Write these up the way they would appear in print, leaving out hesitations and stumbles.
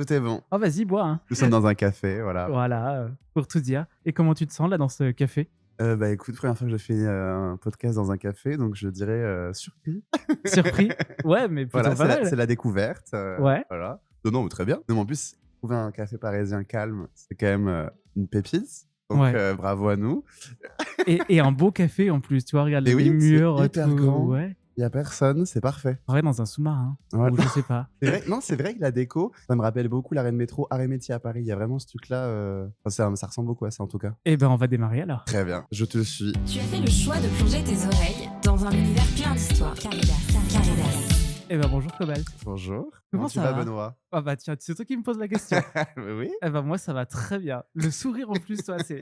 Tout est bon. Oh, vas-y, bois, hein. Nous sommes dans un café, voilà. Voilà, pour tout dire. Et comment tu te sens là dans ce café? Bah, écoute, première fois que je fais, un podcast dans un café, donc je dirais, surpris. Surpris? Ouais, mais plutôt Voilà, pas c'est mal. la découverte, Ouais. voilà. Non, non, mais très bien. Non, mais en plus, trouver un café parisien calme, c'est quand même, une pépite, donc Ouais. bravo à nous. Et un beau café en plus, tu vois? Regarde Et les oui, c'est murs, hyper tout, grand, ouais. il y a personne, c'est parfait. Ouais, dans un sous-marin Voilà. ou je sais pas. C'est vrai, non, c'est vrai que la déco, ça me rappelle beaucoup l'arrêt de métro Arrêt-Métier à Paris. Il y a vraiment ce truc-là, enfin, ça ressemble beaucoup à ça, en tout cas. Eh ben, on va démarrer alors. Très bien, je te suis. Tu as fait le choix de plonger tes oreilles dans un univers plein d'histoires. Caridas. Eh ben, bonjour Cobalt. Bonjour. Comment Tu ça vas, va? Benoît? Ah bah tiens, c'est toi qui me poses la question. Oui? Eh ben, moi ça va très bien. Le sourire en plus, toi, c'est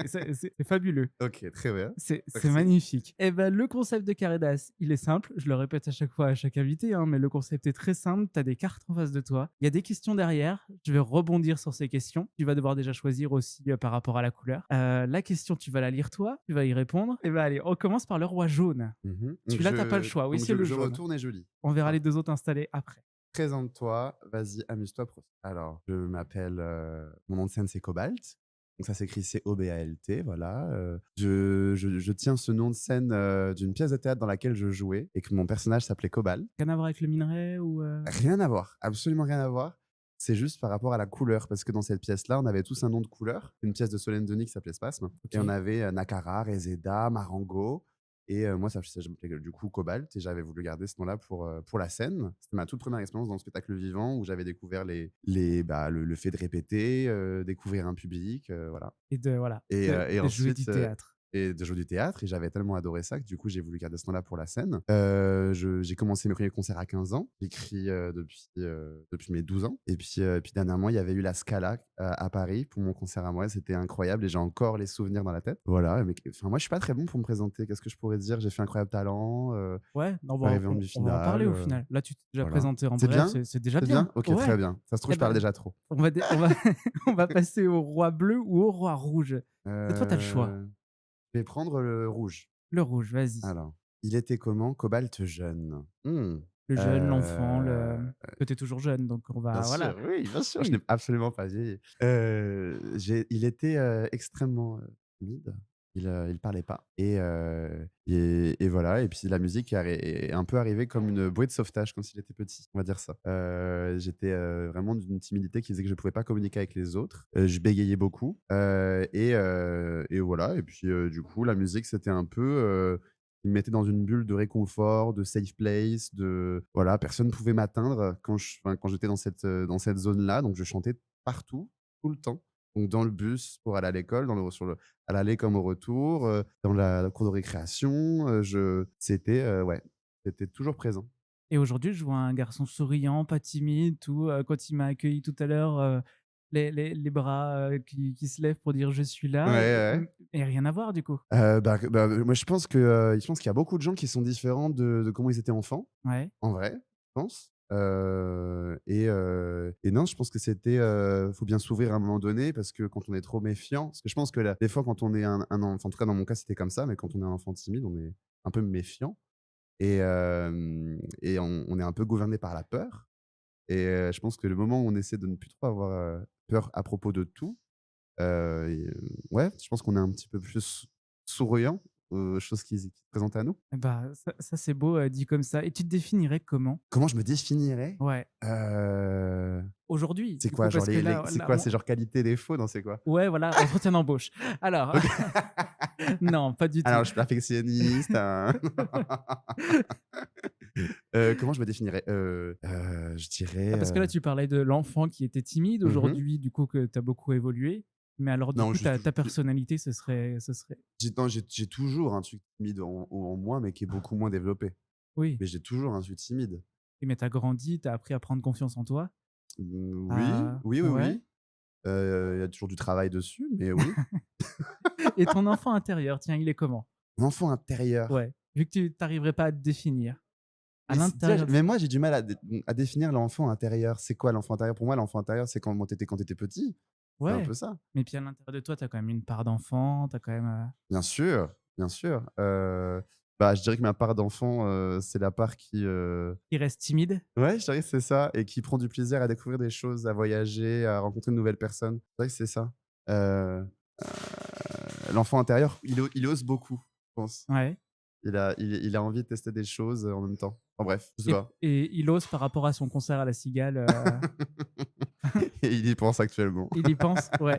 fabuleux. OK, très bien. C'est Merci. magnifique. Eh ben, le concept de Caridas, il est simple. Je le répète à chaque fois à chaque invité, hein, mais le concept est très simple. Tu as des cartes en face de toi. Il y a des questions derrière. Je vais rebondir sur ces questions. Tu vas devoir déjà choisir aussi par rapport à la couleur. La question, tu vas la lire toi. Tu vas y répondre. Eh ben, allez, on commence par le roi jaune. Donc Celui-là, t'as pas le choix. Oui, donc c'est le je jaune. retourne et je lis. On verra Ah. les deux autres installés après. Présente-toi, vas-y, amuse-toi, alors, je m'appelle, mon nom de scène, c'est Cobalt. Donc ça s'écrit Cobalt, voilà. Je tiens ce nom de scène, d'une pièce de théâtre dans laquelle je jouais et que mon personnage s'appelait Cobalt. Rien à voir avec le minerai ou Rien à voir, absolument rien à voir. C'est juste par rapport à la couleur, parce que dans cette pièce-là, on avait tous un nom de couleur. Une pièce de Solène Denis qui s'appelait Spasme. Ok. Et on avait Nakara, Reseda, Marango. Et moi, ça je m'appelais du coup Cobalt. Et j'avais voulu garder ce nom-là pour la scène. C'était ma toute première expérience dans le spectacle vivant où j'avais découvert le fait de répéter, découvrir un public, voilà. Et de voilà, Et de jouer ensuite, du théâtre. et de jouer du théâtre. Et j'avais tellement adoré ça que du coup, j'ai voulu garder ce nom-là pour la scène. J'ai commencé mes premiers concerts à 15 ans. J'écris depuis mes 12 ans. Et puis dernièrement, il y avait eu la Scala à Paris pour mon concert à moi. C'était incroyable et j'ai encore les souvenirs dans la tête. Voilà. Mais enfin, moi, je suis pas très bon pour me présenter. Qu'est-ce que je pourrais dire? J'ai fait Incroyable Talent. Ouais, non, Je suis arrivé en on va en parler demi-finale. au final. Là, tu t'es déjà Voilà. présenté en C'est bref, bien? c'est déjà C'est bien. bien? Ok, Ouais. très bien. Ça se trouve, Eh je parle ben, déjà trop. on va on va passer au roi bleu ou au roi rouge. Cette fois, tu as le choix. Je vais prendre le rouge. Le rouge, vas-y. Alors, il était comment Cobalt jeune? Le jeune, l'enfant, Heu, que tu es toujours jeune, donc on bien va sûr, voilà. oui, bien sûr, je Oui. n'ai absolument pas vieilli. Il était, extrêmement, timide. Il parlait pas et voilà et puis la musique est un peu arrivée comme une bouée de sauvetage quand il était petit, on va dire ça. J'étais, vraiment d'une timidité qui faisait que je pouvais pas communiquer avec les autres. Je bégayais beaucoup, et voilà et puis, du coup, la musique, c'était un peu, il me mettait dans une bulle de réconfort, de safe place, de voilà, personne ne pouvait m'atteindre quand j'étais dans cette zone-là, donc je chantais partout, tout le temps. Donc dans le bus pour aller à l'école, à l'aller comme au retour, dans la cour de récréation, ouais, c'était toujours présent. Et aujourd'hui, je vois un garçon souriant, pas timide, tout, quand il m'a accueilli tout à l'heure, les bras, qui se lèvent pour dire: «Je suis Ouais, là» ouais. et rien à voir du coup? Moi je pense qu'il y a beaucoup de gens qui sont différents de comment ils étaient enfants. Ouais. En vrai, je pense. Et non, je pense que faut bien s'ouvrir à un moment donné parce que quand on est trop méfiant parce que je pense que la des fois quand on est un enfant en tout cas dans mon cas c'était comme ça, mais quand on est un enfant timide, on est un peu méfiant et on est un peu gouverné par la peur je pense que le moment où on essaie de ne plus trop avoir, peur à propos de tout, ouais, je pense qu'on est un petit peu plus souriant aux choses qui se présentent à nous. Et bah, ça c'est beau, dit comme ça. Et tu te définirais comment? Comment je me définirais? Ouais, Heu aujourd'hui, C'est du coup, quoi genre parce que c'est là quoi? on C'est genre qualité, défaut? Non, c'est quoi? ouais, voilà, entretien d'embauche. Alors, OK. non, pas du tout. Alors je suis perfectionniste, hein. Comment je me définirais? Je Ah, dirais, parce que là, tu parlais de l'enfant qui était timide. mmh Aujourd'hui, du coup, que tu as beaucoup évolué. Mais alors, du Non, coup, ta personnalité, ce serait non, j'ai toujours un truc timide en moi, mais qui est beaucoup moins développé. oui, Mais j'ai toujours un truc timide. oui, mais tu as grandi, tu as appris à prendre confiance en toi. Oui, oui, oui, Ouais. oui. Il y a toujours du travail dessus, mais oui. Et ton enfant intérieur, tiens, il est comment? Mon enfant intérieur. Ouais, vu que tu arriverais pas à te définir. À Mais c'est déjà l'intérieur de mais moi, j'ai du mal à définir l'enfant intérieur. C'est quoi l'enfant intérieur? Pour moi, l'enfant intérieur, c'est quand tu étais petit. C'est un ouais, peu ça. mais puis à l'intérieur de toi, tu as quand même une part d'enfant, tu as quand même, Bien sûr, bien sûr. Bah, je dirais que ma part d'enfant, c'est la part qui, Il reste timide? ouais, je dirais que c'est ça et qui prend du plaisir à découvrir des choses, à voyager, à rencontrer de nouvelles personnes. C'est vrai que c'est ça. Heu L'enfant intérieur, il ose beaucoup, je pense. Ouais. Il a envie de tester des choses, en même temps. En bref, je sais pas. Et il ose par rapport à son concert à La Cigale, Et il y pense actuellement. il y pense? Ouais.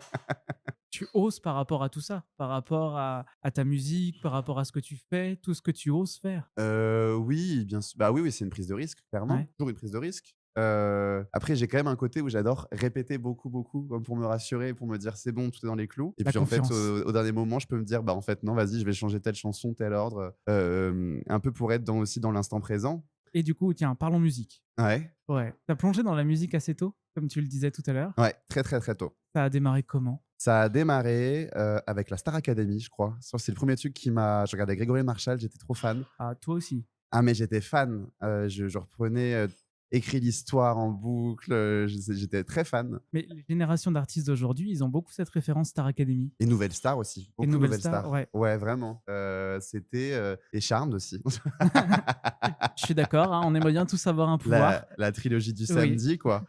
Tu oses par rapport à tout ça? Par rapport à ta musique, par rapport à ce que tu fais, tout ce que tu oses faire? Oui, bien sûr. Bah, oui, oui, c'est une prise de risque, clairement. Ouais. Toujours une prise de risque. Après, j'ai quand même un côté où j'adore répéter beaucoup, beaucoup, comme pour me rassurer, pour me dire: «C'est bon, tout est dans les clous» et La puis, en fait, confiance. au dernier moment, je peux me dire: «Bah, en fait, non, vas-y, je vais changer telle chanson, tel ordre», un peu pour être aussi dans l'instant présent. Et du coup, tiens, parlons musique. Ouais, Ouais. Tu as plongé dans la musique assez tôt, comme tu le disais tout à l'heure. ouais, très, très, très tôt. Ça a démarré comment? Ça a démarré, avec la Star Academy, je crois. Je crois que c'est le premier truc qui m'a je regardais Grégory Marshall, j'étais trop fan. Ah, toi aussi? Ah mais j'étais fan, je reprenais, écrit l'histoire en boucle, j'étais très fan Mais les générations d'artistes d'aujourd'hui, ils ont beaucoup cette référence Star Academy. et Nouvelle Star aussi, Et beaucoup Nouvelle Nouvelle Star, Star. ouais. Ouais, vraiment, c'était, et Charmed aussi. Je suis d'accord, hein, on aimerait bien tous avoir un pouvoir. La trilogie du Oui. samedi, quoi.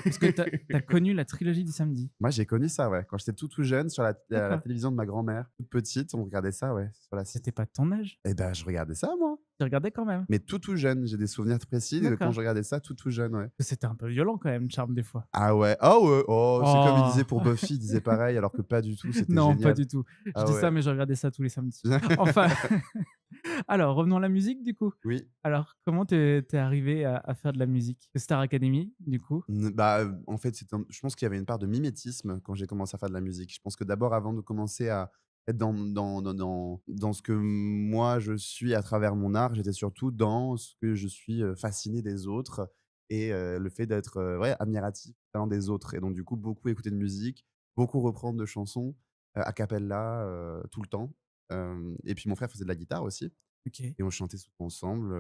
Est-ce que tu as connu la trilogie du samedi? Moi, j'ai connu ça, ouais, quand j'étais tout, tout jeune sur la D'accord. télévision de ma grand-mère, toute petite, on regardait ça, ouais, sur la 6 C'était pas de ton âge? et ben, je regardais ça, moi, Tu regardais quand même? mais tout, tout jeune. J'ai des souvenirs précis de quand D'accord. je regardais ça tout, tout jeune, ouais. C'était un peu violent quand même, Charmed, des fois. Ah ouais, ah ouais, oh, c'est comme il Oh! disait pour Buffy, il disait pareil, alors que pas du tout, c'était Non, pas génial. du tout. Je Ah dis ouais. ça, mais je regardais ça tous les samedis. Enfin, alors revenons à la musique du coup. Oui. Alors, comment tu arrivé à faire de la musique? Star Academy, du coup? Bah, en fait, je pense qu'il y avait une part de mimétisme quand j'ai commencé à faire de la musique. Je pense que d'abord, avant de commencer à être dans ce que moi je suis à travers mon art, j'étais surtout dans ce que je suis, fasciné des autres et le fait d'être, ouais, admiratif du talent des autres et donc du coup, beaucoup écouter de musique, beaucoup reprendre de chansons, a cappella, tout le temps. Et puis mon frère faisait de la guitare aussi OK. et on chantait souvent ensemble,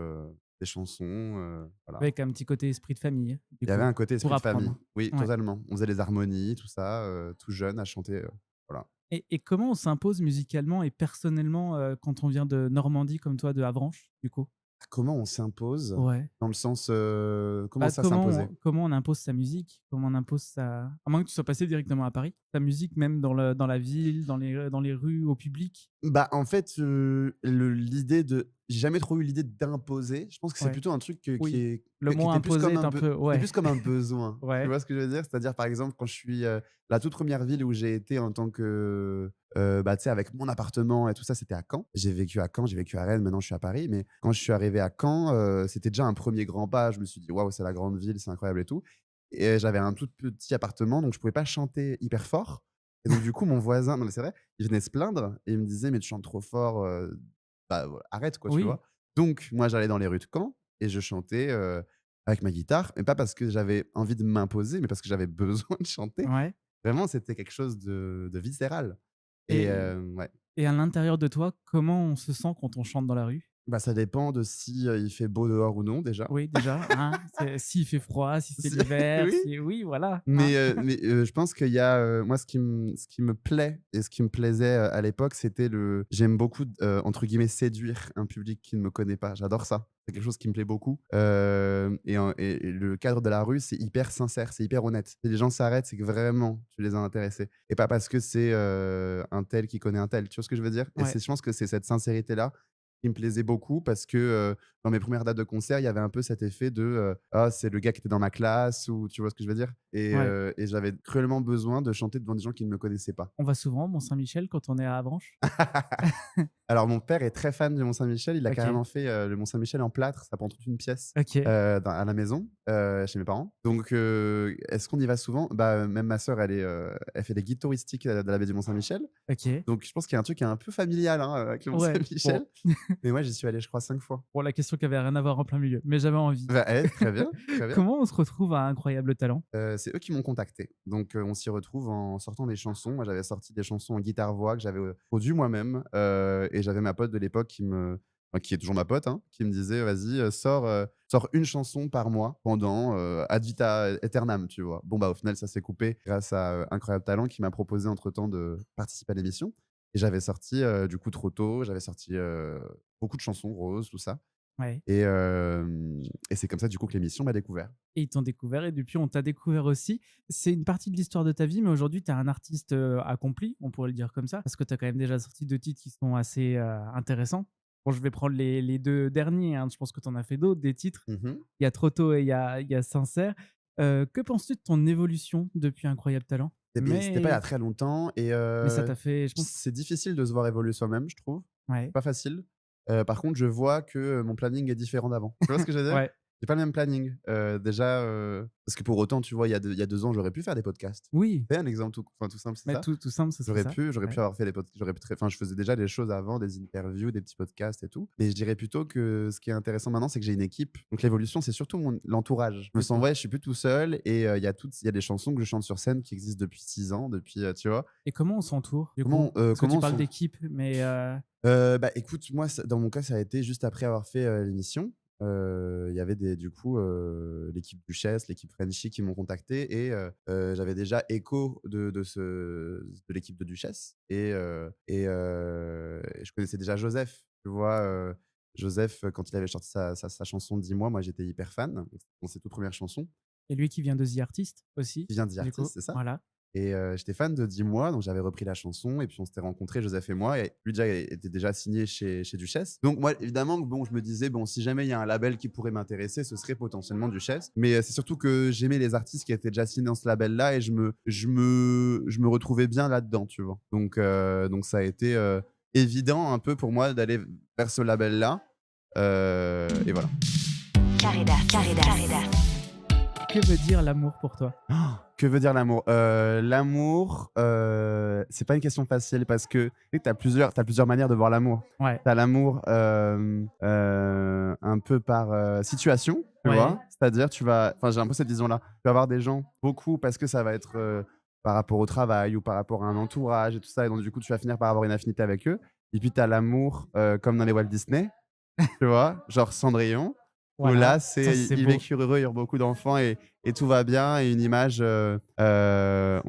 des chansons, voilà. Avec un petit côté esprit de famille, du Il y avait coup, un côté pour esprit de famille. apprendre. Oui, Ouais. totalement. On faisait les harmonies, tout ça, tout jeune à chanter, voilà. Et comment on s'impose musicalement et personnellement, quand on vient de Normandie comme toi, de Avranches, du coup? Comment on s'impose? Ouais. Dans le sens, comment Bah, ça s'imposer? comment on impose sa musique? Comment on impose sa à moins que tu sois passé directement à Paris, ta musique même dans la ville, dans les rues, au public? Bah, en fait, j'ai jamais trop eu l'idée d'imposer. Je pense que c'est Ouais. plutôt un truc, Oui. Le qui mot était plus imposé comme est un un peu c'était ouais. plus comme un besoin. Tu Ouais. vois ce que je veux dire? C'est-à-dire, par exemple, quand je suis, la toute première ville où j'ai été en tant que, bah, tu sais, avec mon appartement et tout ça, c'était à Caen. J'ai vécu à Caen, j'ai vécu à Rennes, maintenant je suis à Paris, mais quand je suis arrivé à Caen, c'était déjà un premier grand pas. Je me suis dit: «Waouh, c'est la grande ville, c'est incroyable et tout» et j'avais un tout petit appartement, donc je pouvais pas chanter hyper fort et donc du coup, mon voisin non, mais c'est vrai, il venait se plaindre et il me disait: «Mais tu chantes trop fort, bah, arrête quoi», tu Oui. vois? Donc moi, j'allais dans les rues de Caen et je chantais, avec ma guitare, mais pas parce que j'avais envie de m'imposer, mais parce que j'avais besoin de chanter. Ouais. Vraiment, c'était quelque chose de viscéral et Et ouais. et à l'intérieur de toi, comment on se sent quand on chante dans la rue? Bah, ça dépend de si, il fait beau dehors ou non déjà. Oui, déjà, hein, c'est s'il fait froid, si c'est Si l'hiver, oui, si oui, voilà, hein. mais je pense qu'il y a, moi ce qui me plaît et ce qui me plaisait, à l'époque, c'était j'aime beaucoup entre guillemets «séduire» un public qui ne me connaît pas. J'adore ça. C'est quelque chose qui me plaît beaucoup, et le cadre de la rue, c'est hyper sincère, c'est hyper honnête. Si les gens s'arrêtent, c'est que vraiment tu les as intéressés et pas parce que c'est, un tel qui connaît un tel. Tu vois ce que je veux dire? Et Ouais. je pense que c'est cette sincérité-là qui me plaisait beaucoup parce que, dans mes premières dates de concert, il y avait un peu cet effet de, «Ah, c'est le gars qui était dans ma classe» ou tu vois ce que je veux dire? Ouais. Et j'avais cruellement besoin de chanter devant des gens qui ne me connaissaient pas. On va souvent au Mont-Saint-Michel quand on est à Avranches? Alors mon père est très fan du Mont-Saint-Michel, il a OK. carrément fait, le Mont-Saint-Michel en plâtre, ça prend toute une pièce, OK. à la maison, chez mes parents. Donc est-ce qu'on y va souvent? Bah, même ma sœur, elle fait des guides touristiques, de la baie du Mont-Saint-Michel. OK. Donc je pense qu'il y a un truc qui est un peu familial, hein, avec le Ouais, bon. Mont-Saint-Michel. Mais moi, j'y suis allé, je crois 5 fois. Bon, la question qui avait rien à voir en plein milieu, mais j'avais envie. Bah, très bien, très bien. Comment on se retrouve à Incroyable Talent? C'est eux qui m'ont contacté. Donc, on s'y retrouve en sortant des chansons. Moi, j'avais sorti des chansons en guitare-voix que j'avais, produit moi-même, et j'avais ma pote de l'époque qui est toujours ma pote, hein, qui me disait: «Vas-y, sors une chanson par mois pendant, ad vita aeternam», tu vois? Bon, bah, au final, ça s'est coupé grâce à, Incroyable Talent qui m'a proposé entre temps de participer à l'émission et j'avais sorti, du coup, Trop tôt, j'avais sorti, beaucoup de chansons roses, tout ça. Ouais. Et c'est comme ça, du coup, que l'émission m'a découvert. Et ils t'ont découvert et depuis on t'a découvert aussi. C'est une partie de l'histoire de ta vie, mais aujourd'hui tu es un artiste accompli, on pourrait le dire comme ça, parce que tu as quand même déjà sorti 2 titres qui sont assez intéressants. Bon, je vais prendre les 2 derniers, hein, je pense que tu en as fait d'autres, des titres. Mhm. Il y a Trop tôt et il y a Sincère. Que penses-tu de ton évolution depuis Incroyable Talent? C'était pas il y a Mais très longtemps et ça t'a fait, je pense. c'est difficile de se voir évoluer soi-même, je trouve. Ouais, Pas facile. Par contre, je vois que mon planning est différent d'avant. Tu vois ce que je veux dire? ouais. J'ai pas le même planning. Déjà, parce que pour autant, tu vois, il y a 2 ans, j'aurais pu faire des podcasts. Oui, C'est un exemple tout simple, c'est mais ça. tout simple, ce serait ça. J'aurais Ouais. pu avoir fait les podcasts. Enfin, je faisais déjà des choses avant, des interviews, des petits podcasts et tout. Mais je dirais plutôt que ce qui est intéressant maintenant, c'est que j'ai une équipe. Donc l'évolution, c'est surtout l'entourage. Je me C'est sens, ça. ouais, je suis plus tout seul et il y a des chansons que je chante sur scène qui existent depuis 6 ans, tu vois. Et comment on s'entoure, du Comment, coup? Parce que tu comment parles sont d'équipe, mais Bah, écoute, moi, dans mon cas, ça a été juste après avoir fait l'émission. Il y avait du coup l'équipe Duchesse, l'équipe Frenchy qui m'ont contacté et j'avais déjà écho de l'équipe de Duchesse et je connaissais déjà Joseph. Tu vois, Joseph, quand il avait sorti sa chanson Dis-moi, moi j'étais hyper fan. C'était dans ses toutes premières chansons. et lui qui vient de The Artist aussi, Il vient The du coup, Artist, c'est ça? voilà. Et j'étais fan de Dis-moi, donc j'avais repris la chanson et puis on s'était rencontrés, Joseph et moi, et lui déjà était déjà signé chez Duchesse. Donc moi, évidemment, bon, je me disais, bon, si jamais il y a un label qui pourrait m'intéresser, ce serait potentiellement Duchesse. Mais c'est surtout que j'aimais les artistes qui étaient déjà signés dans ce label-là et je me retrouvais bien là-dedans, tu vois. Donc ça a été évident un peu pour moi d'aller vers ce label-là. Et voilà. Carré-Das. Que veut dire l'amour pour toi? Que veut dire l'amour? L'amour, c'est pas une question facile parce que tu sais que t'as plusieurs manières de voir l'amour. Ouais, Tu as l'amour un peu par situation, tu ouais, vois? C'est-à-dire, enfin, j'ai un peu cette vision-là. Tu vas avoir des gens beaucoup parce que ça va être par rapport au travail ou par rapport à un entourage et tout ça. Et donc, du coup, tu vas finir par avoir une affinité avec eux. Et puis, tu as l'amour comme dans les Walt Disney, tu vois? Genre Cendrillon. Où voilà, là, ça c'est ils beau. vécurent heureux, il y aura beaucoup d'enfants et tout va bien. Et une image, on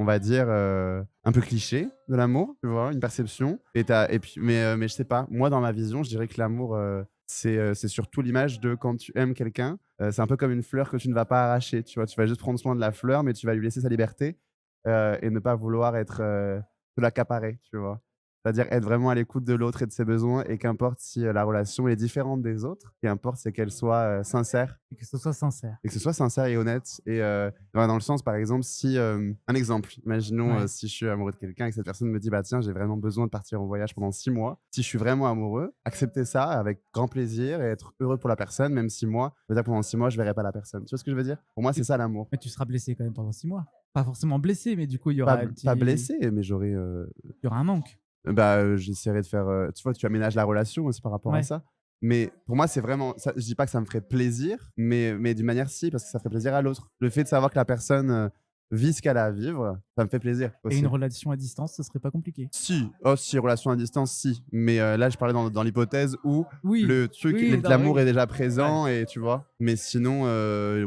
va dire, un peu cliché de l'amour, tu vois, une perception. Mais je sais pas, moi, dans ma vision, je dirais que l'amour, c'est surtout l'image de quand tu aimes quelqu'un. C'est un peu comme une fleur que tu ne vas pas arracher, tu vois. Tu vas juste prendre soin de la fleur, mais tu vas lui laisser sa liberté et ne pas vouloir te l'accaparer, tu vois. C'est-à-dire être vraiment à l'écoute de l'autre et de ses besoins et qu'importe si la relation est différente des autres, qu'importe c'est qu'elle soit sincère Et que ce soit sincère. et que ce soit sincère et honnête. Et dans le sens, par exemple, si un exemple, imaginons Ouais. si je suis amoureux de quelqu'un et que cette personne me dit bah tiens, j'ai vraiment besoin de partir en voyage pendant 6 mois. Si je suis vraiment amoureux, accepter ça avec grand plaisir et être heureux pour la personne, même si moi, ça veut dire pendant 6 mois, je verrai pas la personne. Tu vois ce que je veux dire? Pour moi, c'est ça l'amour. Mais tu seras blessé quand même pendant 6 mois. Pas forcément blessé, mais du coup, il y aura Pas blessé, mais il y aura un manque. j'essaierai de faire, tu vois, tu aménages la relation aussi par rapport à Ouais. ça. Mais pour moi, c'est vraiment ça, je dis pas que ça me ferait plaisir, mais d'une manière si, parce que ça ferait plaisir à l'autre. Le fait de savoir que la personne, vit ce qu'elle a à vivre, ça me fait plaisir Et aussi. une relation à distance, ce serait pas compliqué. Si, relation à distance, si. Mais là, je parlais dans l'hypothèse où Oui, le truc, oui, non, l'amour oui. est déjà présent et tu vois? Mais sinon,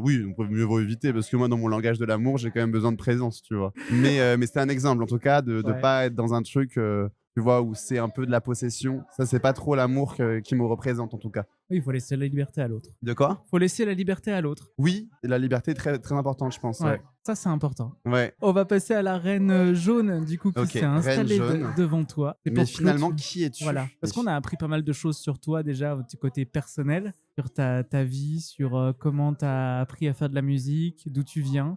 oui, on peut mieux vaut éviter parce que moi, dans mon langage de l'amour, j'ai quand même besoin de présence, tu vois? Mais c'était un exemple, en tout cas, de Ouais. pas être dans un truc, tu vois, où c'est un peu de la possession. Ça, c'est pas trop l'amour qui me représente, en tout cas. Oui, il faut laisser la liberté à l'autre. De quoi? Faut laisser la liberté à l'autre. Oui, la liberté est très, très importante, je pense. Ouais, ça c'est important. Ouais. On va passer à la reine jaune, du coup, qui Ok, s'est reine installée jaune. devant toi. Et Mais pour finalement, clôturer- qui es-tu? Voilà, parce qu'on a appris pas mal de choses sur toi déjà, du côté personnel, sur ta vie, sur comment tu as appris à faire de la musique, d'où tu viens.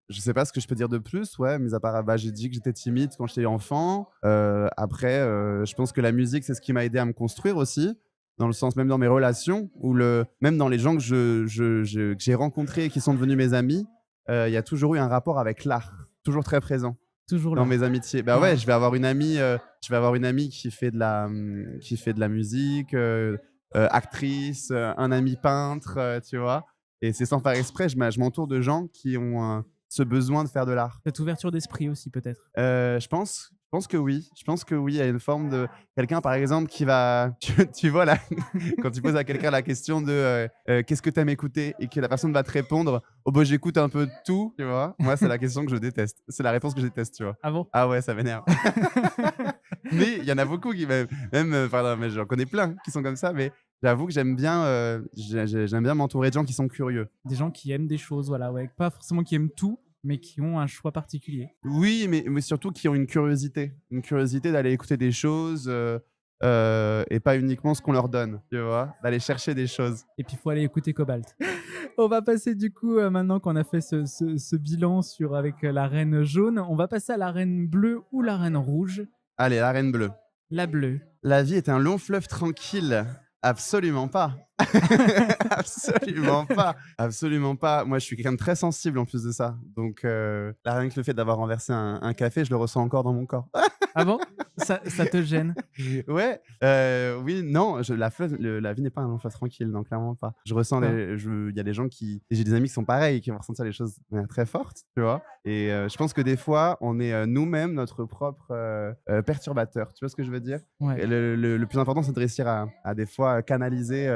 Je sais pas ce que je peux dire de plus, ouais, mis à part, bah, j'ai dit que j'étais timide quand j'étais enfant. Après, je pense que la musique, c'est ce qui m'a aidé à me construire aussi, dans le sens même dans mes relations, même dans les gens que que j'ai rencontrés et qui sont devenus mes amis, il y a toujours eu un rapport avec l'art, toujours très présent Toujours dans là. mes amitiés. Bah Ouais. ouais, je vais avoir une amie qui fait de la musique, actrice, un ami peintre, tu vois. Et c'est sans faire exprès, je m'entoure de gens qui ont ce besoin de faire de l'art. Cette ouverture d'esprit aussi, peut-être. Je pense pense que oui. Je pense que oui, il y a une forme de quelqu'un, par exemple, qui va tu vois là, quand tu poses à quelqu'un la question de, «Qu'est-ce que tu aimes écouter?» et que la personne va te répondre: «Oh bah, j'écoute un peu de tout», tu vois? Moi, c'est la question que je déteste. C'est la réponse que je déteste, tu vois? Ah bon? Ah ouais, ça m'énerve. Mais il y en a beaucoup qui même, pardon, mais j'en connais plein qui sont comme ça, mais j'avoue que j'aime bien m'entourer de gens qui sont curieux. Des gens qui aiment des choses, voilà, ouais. Pas forcément qui aiment tout, mais qui ont un choix particulier. Oui, mais surtout qui ont une curiosité d'aller écouter des choses, et pas uniquement ce qu'on leur donne, tu vois? D'aller chercher des choses. Et puis, il faut aller écouter Cobalt. On va passer du coup, maintenant qu'on a fait ce bilan avec la reine jaune, on va passer à la reine bleue ou la reine rouge. Allez, la reine bleue. La bleue. La vie est un long fleuve tranquille. Absolument pas. Absolument pas. Absolument pas. Moi, je suis quelqu'un de très sensible en plus de ça. Donc, là, rien que le fait d'avoir renversé un café, je le ressens encore dans mon corps. Ah bon? Ça te gêne? Ouais, oui, non, la vie n'est pas un long fleuve tranquille, non, clairement pas. Je ressens Ah. il y a des gens j'ai des amis qui sont pareils, qui vont ressentir les choses de manière très forte, tu vois? Et je pense que des fois, on est, nous-mêmes notre propre, perturbateur. Tu vois ce que je veux dire? Ouais. Et le plus important, c'est de réussir à des fois canaliser,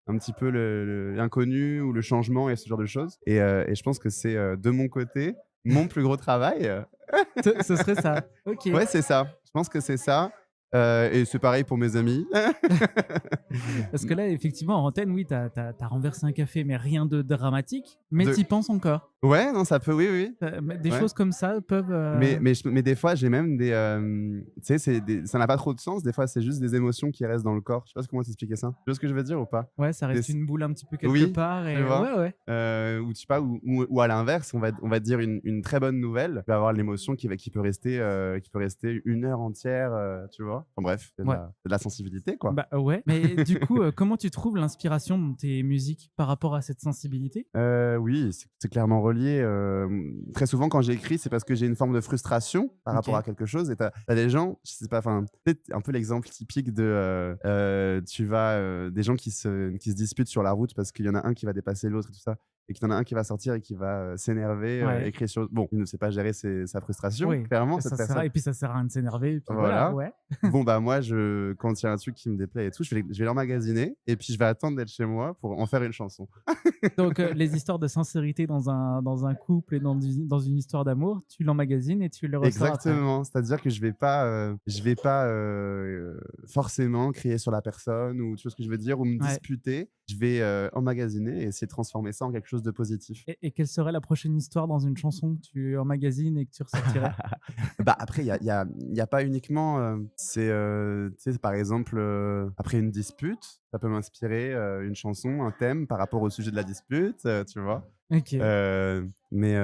un petit peu l'inconnu ou le changement et ce genre de choses. Et je pense que c'est, de mon côté, mon plus gros travail. Ce serait ça. OK. Ouais, c'est ça. Je pense que c'est ça, et c'est pareil pour mes amis. Parce que là, effectivement, en antenne, oui, t'as renversé un café, mais rien de dramatique, mais De tu penses encore. Ouais, non, ça peut, oui, oui. Mais des Ouais. choses comme ça peuvent. Mais des fois, j'ai même tu sais, ça n'a pas trop de sens. Des fois, c'est juste des émotions qui restent dans le corps. Je sais pas comment t'expliquer ça. Tu vois ce que je veux dire ou pas? Ouais, ça reste Des- une boule un petit peu quelque Oui, part. Et tu vois. ouais, ouais. Ou tu sais pas, ou à l'inverse, on va dire une très bonne nouvelle. Tu vas avoir l'émotion qui peut rester 1 heure entière, tu vois. Enfin bref, c'est Ouais. de la sensibilité, quoi. Bah ouais. Mais du coup, comment tu trouves l'inspiration dans tes musiques par rapport à cette sensibilité? Oui, c'est clairement relié. Très souvent, quand j'écris, c'est parce que j'ai une forme de frustration par Ok. rapport à quelque chose. Et t'as des gens, je sais pas, enfin, peut-être un peu l'exemple typique de, des gens qui se disputent sur la route parce qu'il y en a un qui va dépasser l'autre et tout ça, et qu'il y en a un qui va sortir et qui va s'énerver, Ouais. et crier sur. Bon, il ne sait pas gérer sa frustration, Oui. clairement, Ça cette sert personne. et puis ça sert à rien de s'énerver. Et puis Voilà. voilà, ouais. Bon, bah, moi, quand il y a un truc qui me déplaît et tout, je vais l'emmagasiner et puis je vais attendre d'être chez moi pour en faire une chanson. Donc, les histoires de sincérité dans un couple et dans une histoire d'amour, tu l'emmagasines et tu le ressors après. Exactement, c'est-à-dire que je vais pas forcément crier sur la personne, ou tu vois ce que je veux dire, ou me Ouais. disputer. Je vais emmagasiner et essayer de transformer ça en quelque chose de positif. Et quelle serait la prochaine histoire dans une chanson que tu emmagasines et que tu ressortirais? Bah, après, il y a pas uniquement, tu sais, par exemple, après une dispute, ça peut m'inspirer, une chanson, un thème par rapport au sujet de la dispute, tu vois? OK. Mais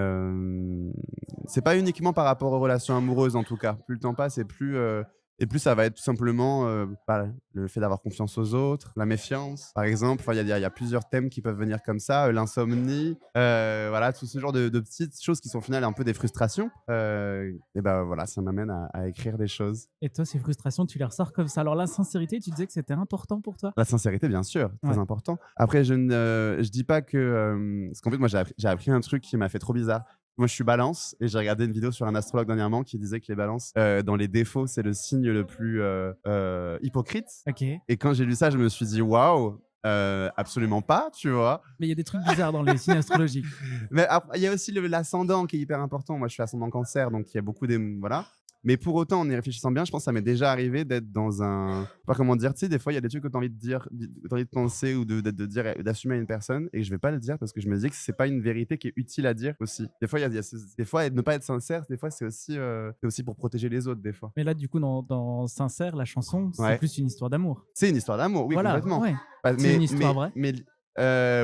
c'est pas uniquement par rapport aux relations amoureuses, en tout cas. Plus le temps passe et plus ça va être tout simplement, bah, le fait d'avoir confiance aux autres, la méfiance, par exemple. Enfin, il y a plusieurs thèmes qui peuvent venir comme ça, l'insomnie, voilà, tout ce genre de petites choses qui sont au final un peu des frustrations. Et bah, voilà, ça m'amène à écrire des choses. Et toi, ces frustrations, tu les ressors comme ça. Alors, la sincérité, tu disais que c'était important pour toi? La sincérité, bien sûr, très Ouais. important. Après, je dis pas que, parce qu'en fait, moi, j'ai appris un truc qui m'a fait trop bizarre. Moi, je suis Balance et j'ai regardé une vidéo sur un astrologue dernièrement qui disait que les Balances, dans les défauts, c'est le signe le plus hypocrite. OK. Et quand j'ai lu ça, je me suis dit waouh, absolument pas, tu vois. Mais il y a des trucs bizarres dans les signes astrologiques. Mais il y a aussi l'ascendant qui est hyper important. Moi, je suis ascendant Cancer, donc il y a beaucoup voilà. Mais pour autant, en y réfléchissant bien, je pense que ça m'est déjà arrivé d'être dans un. Je sais pas comment dire, tu sais, des fois, il y a des trucs que tu as envie de dire, t'as envie de penser ou de dire, d'assumer à une personne, et que je vais pas le dire parce que je me dis que c'est pas une vérité qui est utile à dire aussi. Des fois, des fois, ne pas être sincère, des fois, c'est aussi pour protéger les autres, des fois. Mais là, du coup, dans Sincère, la chanson, c'est Ouais. plus une histoire d'amour. C'est une histoire d'amour, oui, Voilà, complètement. ouais. Bah, C'est une histoire vraie.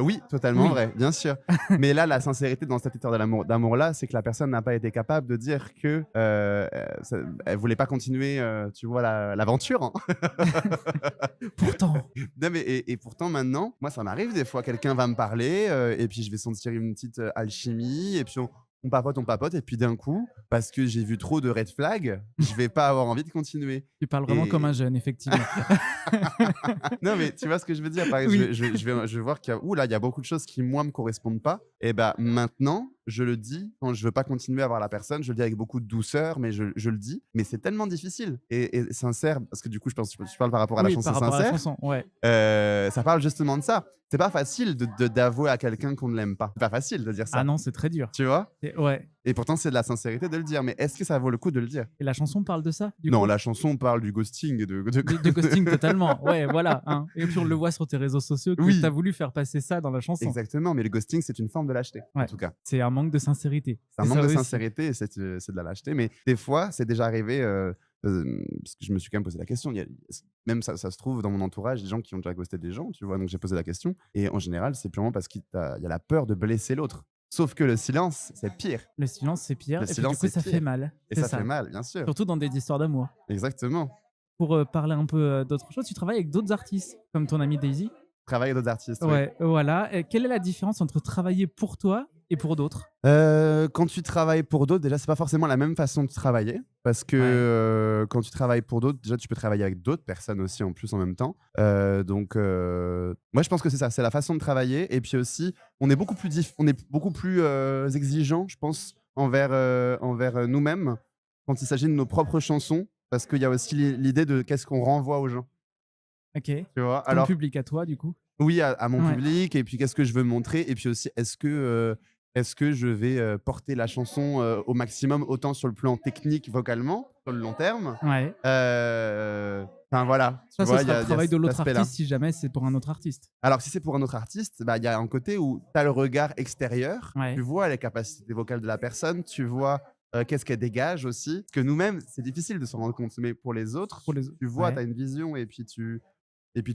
Oui, totalement Oui. vrai, bien sûr. Mais là, la sincérité dans cette histoire d'amour-là, c'est que la personne n'a pas été capable de dire que elle voulait pas continuer, tu vois, l'aventure. Hein. Pourtant. Non, mais et pourtant maintenant, moi, ça m'arrive des fois, quelqu'un va me parler, et puis je vais sentir une petite alchimie, et puis on papote, et puis d'un coup, parce que j'ai vu trop de red flags, je vais pas avoir envie de continuer. Tu parles vraiment Et- comme un jeune, effectivement. Non, mais tu vois ce que je veux dire. Par exemple, Oui. je vais voir qu'il y a, là, il y a beaucoup de choses qui, moi, me correspondent pas. Et bah, maintenant, je le dis. Quand je veux pas continuer à voir la personne, je le dis avec beaucoup de douceur, mais je le dis. Mais c'est tellement difficile. Et sincère, parce que du coup, je pense que tu parles par rapport à la Oui, chanson par rapport à la sincère. chanson, ouais. Ça parle justement de ça. C'est pas facile d'avouer à quelqu'un qu'on ne l'aime pas. C'est pas facile de dire Ah ça. non, c'est très dur. Tu vois? Ouais. Et pourtant, c'est de la sincérité de le dire. Mais est-ce que ça vaut le coup de le dire? Et la chanson parle de ça, du Non, coup? la chanson parle du ghosting et De ghosting totalement. Ouais, voilà, hein. Et puis on le voit sur tes réseaux sociaux que Oui. tu as voulu faire passer ça dans la chanson. Exactement, mais le ghosting, c'est une forme de lâcheté, en Ouais. tout cas. C'est un manque de sincérité. C'est un C'est manque ça de aussi. sincérité et c'est de la lâcheté. Mais des fois, c'est déjà arrivé, parce que je me suis quand même posé la question. Même ça se trouve dans mon entourage, des gens qui ont déjà ghosté des gens, tu vois. Donc j'ai posé la question. Et en général, c'est purement parce qu'il y a la peur de blesser l'autre. Sauf que le silence, c'est pire. Le silence, c'est pire. Le Et puis du silence, coup, c'est ça pire. fait mal. Et C'est ça fait mal, bien sûr. Surtout dans des histoires d'amour. Exactement. Pour parler un peu d'autre chose, tu travailles avec d'autres artistes, comme ton amie Daisy. Travailler d'autres artistes. oui. Ouais, voilà. Et quelle est la différence entre travailler pour toi et pour d'autres? Quand tu travailles pour d'autres, déjà, c'est pas forcément la même façon de travailler. Parce que quand tu travailles pour d'autres, déjà, tu peux travailler avec d'autres personnes aussi en plus en même temps. Donc, moi, je pense que c'est ça, c'est la façon de travailler. Et puis aussi, on est beaucoup plus exigeant, je pense, envers nous-mêmes quand il s'agit de nos propres chansons. Parce qu'il y a aussi l'idée de qu'est-ce qu'on renvoie aux gens. Ok. Tu vois? Ton Alors, public à toi, du coup. oui, à mon Ouais. public, et puis qu'est-ce que je veux montrer, et puis aussi est-ce que je vais porter la chanson au maximum, autant sur le plan technique, vocalement, sur le long terme. Ouais. Enfin voilà, tu Ça, vois, ce sera le travail de cet l'autre aspect-là. artiste si jamais c'est pour un autre artiste. Alors si c'est pour un autre artiste, bah, il y a un côté où tu as le regard extérieur, Ouais. tu vois les capacités vocales de la personne, tu vois qu'est-ce qu'elle dégage aussi. Parce que nous-mêmes, c'est difficile de s'en rendre compte, mais pour les autres, Pour les autres, tu vois, ouais. tu as une vision, et puis tu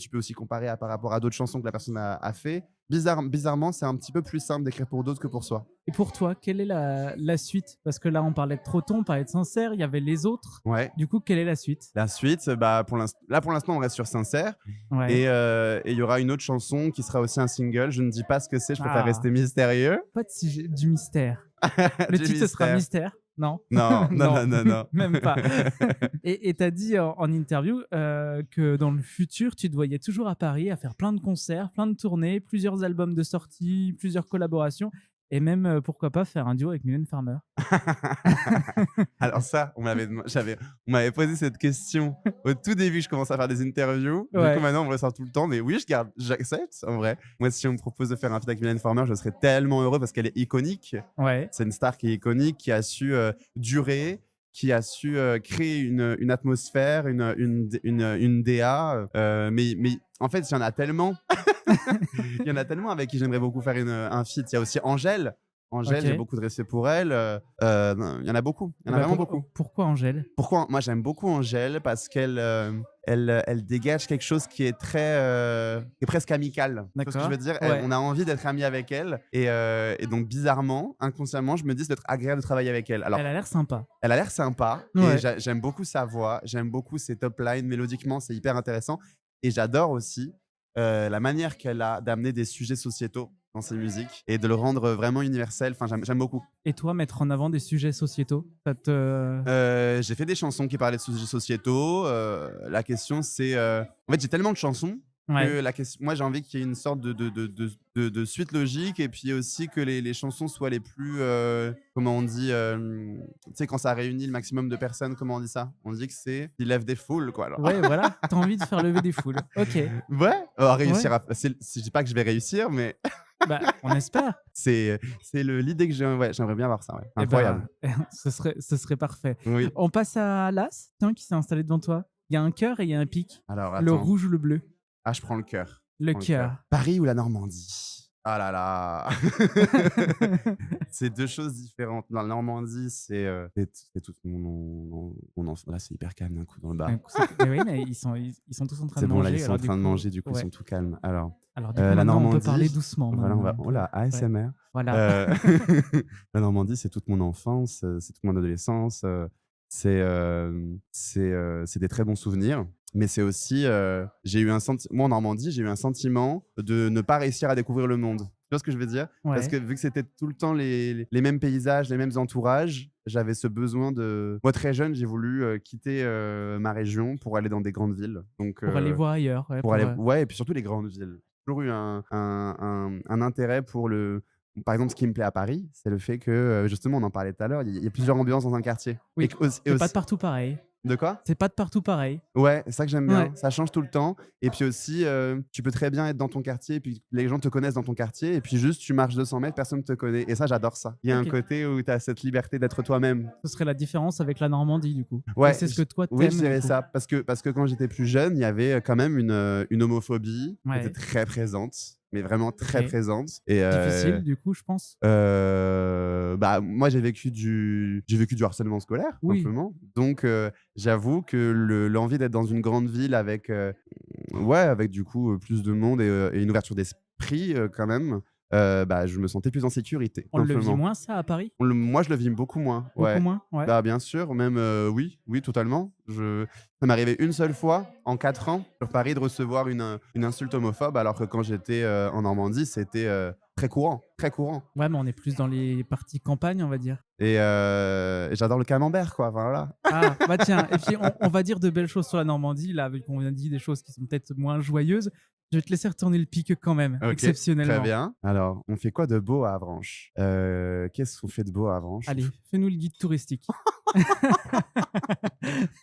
peux aussi comparer par rapport à d'autres chansons que la personne a fait. Bizarrement, c'est un petit peu plus simple d'écrire pour d'autres que pour soi. Et pour toi, quelle est la suite? Parce que là, on parlait de Troton, on parlait de Sincère, il y avait les autres. Ouais. Du coup, quelle est la suite? La suite, bah, pour l'instant, on reste sur Sincère. Ouais. Et il y aura une autre chanson qui sera aussi un single. Je ne dis pas ce que c'est, je préfère Ah. rester mystérieux. Pas du mystère. Le Du titre, ce sera mystère. Mystère. Non. Non, non. Même pas. Et tu as dit en interview que dans le futur, tu te voyais toujours à Paris à faire plein de concerts, plein de tournées, plusieurs albums de sortie, plusieurs collaborations, et même, pourquoi pas, faire un duo avec Mylène Farmer. Alors ça, on m'avait posé cette question au tout début, je commençais à faire des interviews. Du Ouais. coup, maintenant, on me ressort tout le temps. Mais oui, j'accepte, en vrai. Moi, si on me propose de faire un feat avec Mylène Farmer, je serais tellement heureux parce qu'elle est iconique. Ouais. C'est une star qui est iconique, qui a su durer, qui a su créer une atmosphère, une DA. Mais en fait, il y en a tellement. Il y en a tellement avec qui j'aimerais beaucoup faire un feat. Il y a aussi Angèle. Angèle, Ok. j'ai beaucoup de respect pour elle. Il y en a beaucoup. Il y en a vraiment beaucoup. Pourquoi Angèle? Pourquoi? Moi, j'aime beaucoup Angèle parce qu'elle dégage quelque chose qui est qui est presque amical. Tu vois ce que je veux dire? Ouais. On a envie d'être amis avec elle. Et donc, bizarrement, inconsciemment, je me dis d'être agréable de travailler avec elle. Alors, Elle a l'air sympa. elle a l'air sympa. Ouais. Et j'aime beaucoup sa voix. J'aime beaucoup ses top lines. Mélodiquement, c'est hyper intéressant. Et j'adore aussi la manière qu'elle a d'amener des sujets sociétaux dans ses musiques et de le rendre vraiment universel. Enfin, j'aime beaucoup. Et toi, mettre en avant des sujets sociétaux, ça te... J'ai fait des chansons qui parlaient de sujets sociétaux. La question, c'est... En fait, j'ai tellement de chansons Ouais. que moi, j'ai envie qu'il y ait une sorte de suite logique, et puis aussi que les chansons soient les plus... comment on dit tu sais, quand ça réunit le maximum de personnes, comment on dit ça? On dit que c'est... Il lève des foules, quoi. Alors. Ouais, voilà. T'as envie de faire lever des foules. Ok. Ouais. Réussir je dis pas que je vais réussir, mais Bah, on espère. c'est l'idée que j'ai. Ouais, j'aimerais bien voir ça. Ouais. Eh ben, Incroyable. ce serait parfait. Oui. On passe à l'As, tiens, qui s'est installé devant toi. Il y a un cœur et il y a un pic. Alors, Le attends. rouge ou le bleu? Ah, je prends le cœur. Le Prends le cœur. Paris ou la Normandie? Ah là là. C'est deux choses différentes. La Normandie, c'est tout mon enfant. Là, c'est hyper calme d'un coup dans le bar. Mais oui, mais ils sont tous en train C'est de bon, manger. là, ils sont en alors du train de coup, manger, du coup, ouais. ils sont tout calmes. Alors, Alors, du coup, la maintenant, on peut Normandie, parler doucement. voilà, maintenant. oh là, ASMR. Voilà. La Normandie, c'est toute mon enfance, c'est toute mon adolescence. C'est des très bons souvenirs. Mais c'est aussi, moi en Normandie, j'ai eu un sentiment de ne pas réussir à découvrir le monde. Tu vois ce que je veux dire? Ouais. Parce que vu que c'était tout le temps les mêmes paysages, les mêmes entourages, j'avais ce besoin de... Moi, très jeune, j'ai voulu quitter ma région pour aller dans des grandes villes. Donc, Pour aller voir ailleurs. Ouais, ouais, et puis surtout les grandes villes. J'ai toujours eu un intérêt pour par exemple, ce qui me plaît à Paris, c'est le fait que, justement, on en parlait tout à l'heure, il y a plusieurs ambiances dans un quartier. Oui, Et que aussi, c'est pas de partout pareil. de quoi? C'est pas de partout pareil. Ouais, c'est ça que j'aime bien. Ouais. Ça change tout le temps. Et puis aussi, tu peux très bien être dans ton quartier, et puis les gens te connaissent dans ton quartier, et puis juste tu marches 200 mètres, personne ne te connaît. Et ça, j'adore ça. Il y a un Ok. côté où tu as cette liberté d'être toi-même. Ce serait la différence avec la Normandie, du coup. Ouais, Et c'est ce que toi oui, t'aimes. je du dirais coup. ça. Parce que quand j'étais plus jeune, il y avait quand même une homophobie qui Ouais. était très présente, mais vraiment très Ok. présente. Et, Difficile, du coup, je pense. bah, moi, j'ai vécu du harcèlement scolaire, Oui. simplement. Donc, j'avoue que l'envie d'être dans une grande ville avec, ouais, avec du coup plus de monde et une ouverture d'esprit quand même, bah, je me sentais plus en sécurité, On le vit simplement. moins, ça, à Paris? Moi, je le vis beaucoup moins. Beaucoup Ouais. moins? Ouais. Bah, bien sûr, même oui, oui, totalement. Ça m'est arrivé une seule fois en 4 ans sur Paris de recevoir une insulte homophobe, alors que quand j'étais en Normandie, c'était très courant, très courant. Ouais, mais on est plus dans les parties campagne, on va dire. Et j'adore le camembert, quoi. Voilà. Ah, bah tiens, et puis on va dire de belles choses sur la Normandie, là, vu qu'on a dit des choses qui sont peut-être moins joyeuses. Je vais te laisser retourner le pic quand même, Ok, exceptionnellement. très bien. Alors, on fait quoi de beau à Avranches? Qu'est-ce qu'on fait de beau à Avranches? Allez, fais-nous le guide touristique.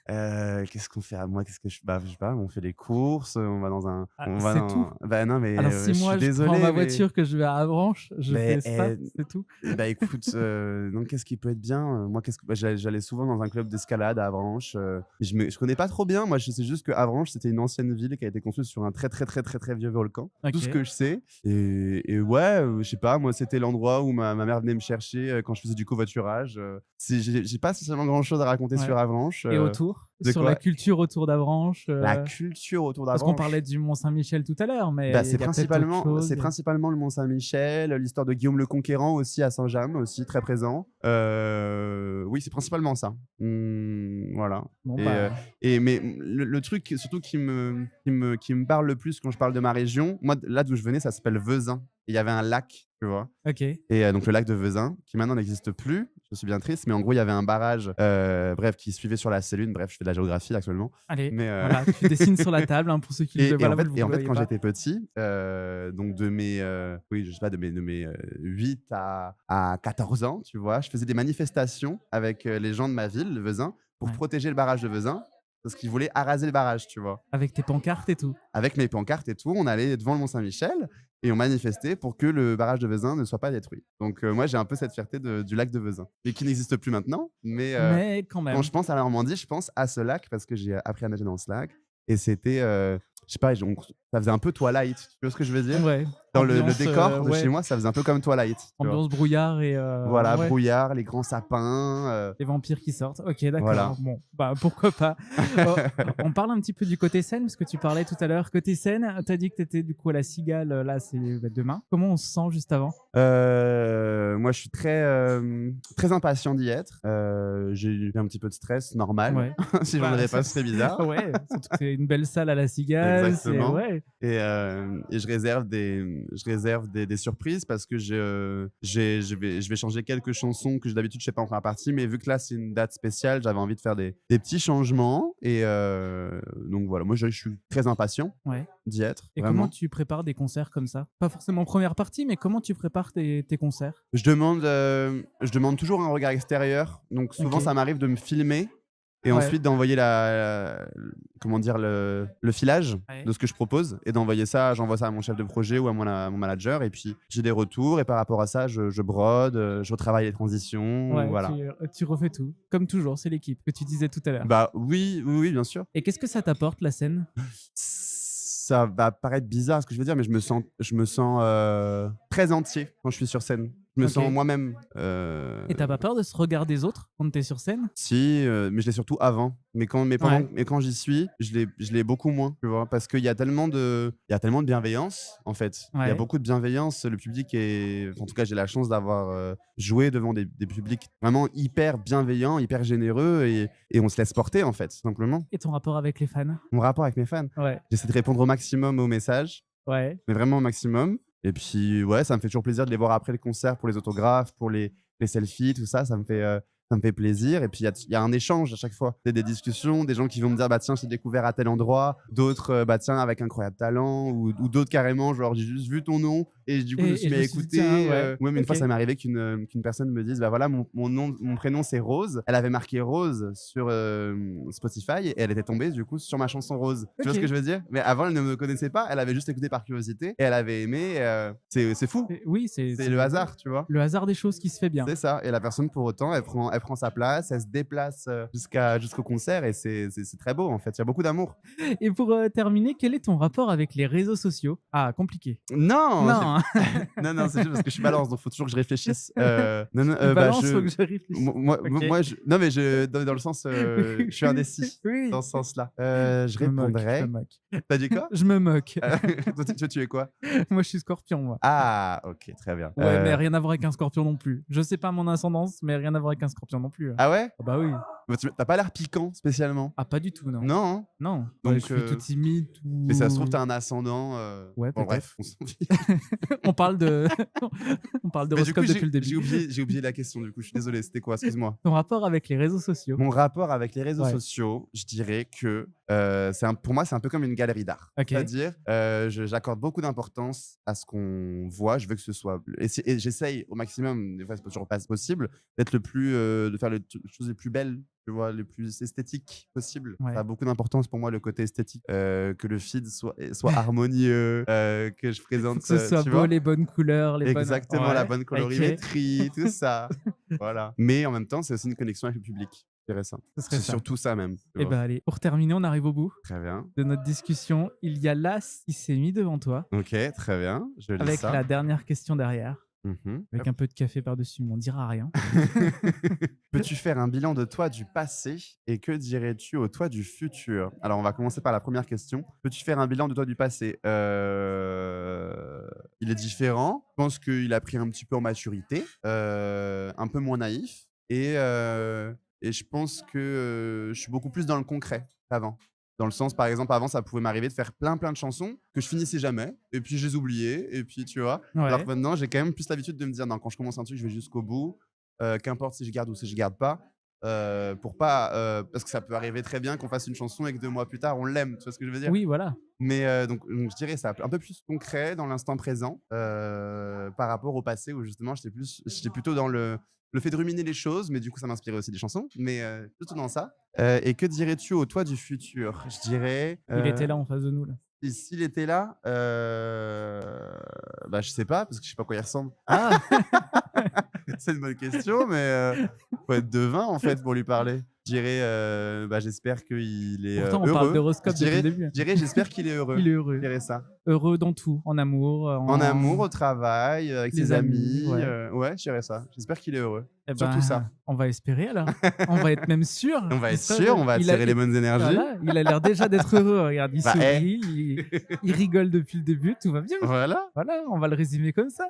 Qu'est-ce qu'on fait à moi? Bah, je sais pas, on fait les courses, on va dans un. Ah, On va c'est dans... tout? Bah non, mais Alors, je si moi suis je désolé. prends ma mais- voiture, que je vais à Avranches, je Mais, fais ça, c'est tout? Bah écoute, donc qu'est-ce qui peut être bien? Moi, bah, j'allais souvent dans un club d'escalade à Avranches. Je connais pas trop bien. Moi, je sais juste que Avranches, c'était une ancienne ville qui a été construite sur un très très très très très vieux volcan. Tout ce Ok. que je sais. Et ouais, je sais pas. Moi, c'était l'endroit où ma mère venait me chercher quand je faisais du covoiturage. J'ai pas spécialement grand chose à raconter Ouais. sur Avranches. Et autour? de Sur quoi la culture autour d'Avranches? La culture autour Parce qu'on d'Avranches. parlait du Mont-Saint-Michel tout à l'heure, mais Bah, il y a peut-être autre chose. c'est principalement le Mont-Saint-Michel, l'histoire de Guillaume le Conquérant aussi à Saint-James, aussi très présent. Oui, c'est principalement ça. Voilà. Bon, Et, bah, mais le truc surtout qui me parle le plus quand je parle de ma région, moi, là d'où je venais, ça s'appelle Vezin. Et il y avait un lac, tu vois. ok. Et donc le lac de Vezin, qui maintenant n'existe plus, je suis bien triste, mais en gros, il y avait un barrage, bref, qui suivait sur la Sélune. Bref, je fais de la géographie actuellement. Allez, Mais, voilà, tu dessines sur la table, hein, pour ceux qui le voilà, vous le en fait, voyez quand pas. j'étais petit, donc de mes, oui, je sais pas, de mes 8 à 14 ans, tu vois, je faisais des manifestations avec les gens de ma ville, le Vezin, pour Ouais. protéger le barrage de Vezin, parce qu'ils voulaient araser le barrage, tu vois. Avec tes pancartes et tout. Avec mes pancartes et tout, on allait devant le Mont-Saint-Michel et on manifestait pour que le barrage de Vezin ne soit pas détruit. Donc moi, j'ai un peu cette fierté du lac de Vezin, et qui n'existe plus maintenant, mais Mais quand même. quand je pense à la Normandie, je pense à ce lac parce que j'ai appris à nager dans ce lac. Et c'était, je sais pas, ça faisait un peu Twilight. Tu vois ce que je veux dire? Ouais. Dans le Ambiance, décor de ouais, chez moi, ça faisait un peu comme Twilight. tu vois. ambiance brouillard et Voilà, ouais, brouillard, les grands sapins. les vampires qui sortent. Ok, d'accord. Voilà. Bon, bah pourquoi pas. On parle un petit peu du côté scène, parce que tu parlais tout à l'heure. Côté scène, tu as dit que tu étais du coup à la Cigale, là c'est demain. Comment on se sent juste avant? Moi, je suis très impatient d'y être. J'ai eu un petit peu de stress, normal. Ouais. Si j'en Bah, avais ça- pas, ce serait bizarre. Ouais, surtout que c'est une belle salle à la Cigale. Exactement. Ouais. Et je réserve des surprises parce que je vais changer quelques chansons que d'habitude je fais pas en première partie, mais vu que là c'est une date spéciale, j'avais envie de faire des petits changements. Et donc voilà, moi je suis très impatient Ouais. d'y être. Et vraiment. comment tu prépares des concerts comme ça? Pas forcément première partie, mais comment tu prépares tes concerts? Je demande toujours un regard extérieur. Donc souvent Ok. ça m'arrive de me filmer et Ouais. ensuite d'envoyer comment dire, le filage Ouais. de ce que je propose et d'envoyer ça. J'envoie ça à mon chef de projet ou à mon manager et puis j'ai des retours et par rapport à ça, je brode, je retravaille les transitions. Ouais, Voilà. tu refais tout. Comme toujours, c'est l'équipe que tu disais tout à l'heure. Bah oui, bien sûr. Et qu'est-ce que ça t'apporte, la scène? Ça va paraître bizarre ce que je veux dire, mais je me sens très entier quand je suis sur scène. Je me Ok. sens moi-même. Et t'as pas peur de ce regard des autres quand t'es sur scène? Si, mais je l'ai surtout avant. Mais quand j'y suis, je l'ai beaucoup moins, tu vois, parce qu'il y a tellement de bienveillance, en fait. Il y a Ouais. beaucoup de bienveillance. Le public est, en tout cas, j'ai la chance d'avoir joué devant des publics vraiment hyper bienveillants, hyper généreux, et on se laisse porter, en fait, simplement. Et ton rapport avec les fans? Mon rapport avec mes fans, Ouais. j'essaie de répondre au maximum aux messages, Ouais. mais vraiment au maximum. Et puis, ouais, ça me fait toujours plaisir de les voir après le concert pour les autographes, pour les selfies, tout ça. Ça me fait plaisir. Et puis, il y a un échange à chaque fois. Il y a des discussions, des gens qui vont me dire, bah tiens, je t'ai découvert à tel endroit. D'autres, bah tiens, avec incroyable talent. Ou d'autres carrément, genre, j'ai juste vu ton nom. Et du coup, je me suis mis je à me suis dit, écouter. tiens, ouais, Même une fois, ok. ça m'est arrivé qu'une personne me dise, bah voilà, mon prénom c'est Rose. Elle avait marqué Rose sur Spotify et elle était tombée du coup sur ma chanson Rose. Tu vois ce Ok. que je veux dire? Mais avant, elle ne me connaissait pas. Elle avait juste écouté par curiosité et elle avait aimé. C'est fou. Oui, C'est le hasard, tu vois. Le hasard des choses qui se fait bien. C'est ça. Et la personne, pour autant, elle prend sa place, elle se déplace jusqu'au concert et c'est très beau en fait. Il y a beaucoup d'amour. Et pour terminer, quel est ton rapport avec les réseaux sociaux? Ah, compliqué. Non, Non, hein. non, c'est juste parce que je suis balance, donc il faut toujours que je réfléchisse. Non, non, Balance, faut que je réfléchisse. Ok. Non, mais dans le sens, je suis indécis Oui. dans ce sens-là. Je Je me moque, répondrais. je me moque. T'as dit quoi? Je me moque. Toi, tu es quoi? Moi, je suis scorpion, moi. Ah, ok, très bien. Ouais, mais rien à voir avec un scorpion non plus. Je sais pas mon ascendance, mais rien à voir avec un scorpion non plus. Ah ouais? Ah bah oui. Bah, t'as pas l'air piquant spécialement. Ah, pas du tout, non. Non, hein. Non. Donc, Ouais, je suis tout timide, tout... Mais ça se trouve, t'as un ascendant. Ouais, Bon, peut-être. bref, on s'en fiche. On parle de... On parle Mais du d'horoscope coup, depuis le début. j'ai oublié la question, du coup, je suis désolé, c'était quoi? Excuse-moi. Ton rapport avec les réseaux sociaux. Mon rapport avec les réseaux Ouais. sociaux, je dirais que pour moi, c'est un peu comme une galerie d'art. Ok. C'est-à-dire, j'accorde beaucoup d'importance à ce qu'on voit. Je veux que ce soit. Et j'essaye au maximum, des fois, c'est pas toujours pas possible, d'être de faire les choses les plus belles, tu vois, les plus esthétiques possibles. Ouais. Ça a beaucoup d'importance pour moi, le côté esthétique. Que le feed soit harmonieux, que je présente. Faut que ce soit tu beau, vois. les bonnes couleurs, les bonnes... Exactement, Ouais. la bonne Ok. colorimétrie, tout ça. Voilà. Mais en même temps, c'est aussi une connexion avec le public. Je dirais ça. Ce serait C'est ça. surtout ça même. tu Et vois. bah allez, pour terminer, on arrive au bout Très bien. de notre discussion. Il y a l'as qui s'est mis devant toi, Ok, très bien. Je lis avec ça. la dernière question derrière, Mhm. avec un peu de café par-dessus, mais on dira rien. Peux-tu faire un bilan de toi du passé et que dirais-tu au toi du futur? Alors, on va commencer par la première question. Peux-tu faire un bilan de toi du passé? Il est différent. Je pense qu'il a pris un petit peu en maturité, un peu moins naïf. Et je pense que je suis beaucoup plus dans le concret qu'avant. Dans le sens, par exemple, avant, ça pouvait m'arriver de faire plein de chansons que je finissais jamais. Et puis, je les oubliais. Et puis, tu vois. Ouais. Alors que maintenant, j'ai quand même plus l'habitude de me dire, non, quand je commence un truc, je vais jusqu'au bout. Qu'importe si je garde ou si je garde pas. Pour pas, parce que ça peut arriver très bien qu'on fasse une chanson et que 2 mois plus tard, on l'aime. Tu vois ce que je veux dire? Oui, voilà. Mais donc, je dirais ça, un peu plus concret dans l'instant présent par rapport au passé où justement, j'étais plutôt dans le fait de ruminer les choses, mais du coup, ça m'inspirait aussi des chansons. Mais plutôt dans ça. Et que dirais-tu au toi du futur? Je dirais. Il était là en face de nous, là. Et s'il était là, bah, je sais pas, parce que je sais pas à quoi il ressemble. Ah C'est une bonne question, mais faut être devin en fait pour lui parler. Je dirais, bah, j'espère qu'il est Pourtant, on heureux. parle d'horoscope Je depuis le dirais, début. je dirais, j'espère qu'il est heureux. Il est Je heureux. dirais ça. Heureux dans tout, en amour, En amour, au travail, avec Les ses amis, amis. ouais. Ouais, je dirais ça. J'espère qu'il est heureux. Eh Surtout ben, ça. On va espérer alors. On va être même sûr. On va être Ça, sûr, on va il a- attirer les bonnes énergies. Voilà, il a l'air déjà d'être heureux. Regarde, il Bah, sourit, il rigole depuis le début, tout va bien. Voilà. Voilà, on va le résumer comme ça.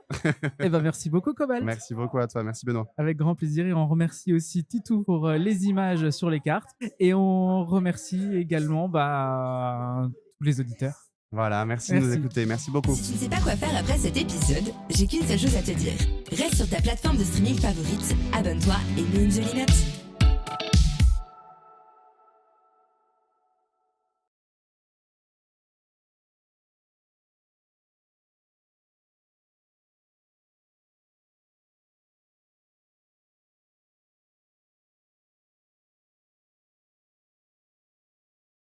Eh ben, merci beaucoup, Cobalt. Merci beaucoup à toi. Merci Benoît. Avec grand plaisir. Et on remercie aussi Titou pour les images sur les cartes. Et on remercie également tous les auditeurs. Voilà, merci de nous Merci. écouter. Merci beaucoup. Si tu ne sais pas quoi faire après cet épisode, j'ai qu'une seule chose à te dire. Reste sur ta plateforme de streaming favorite, abonne-toi et mets une jolie note.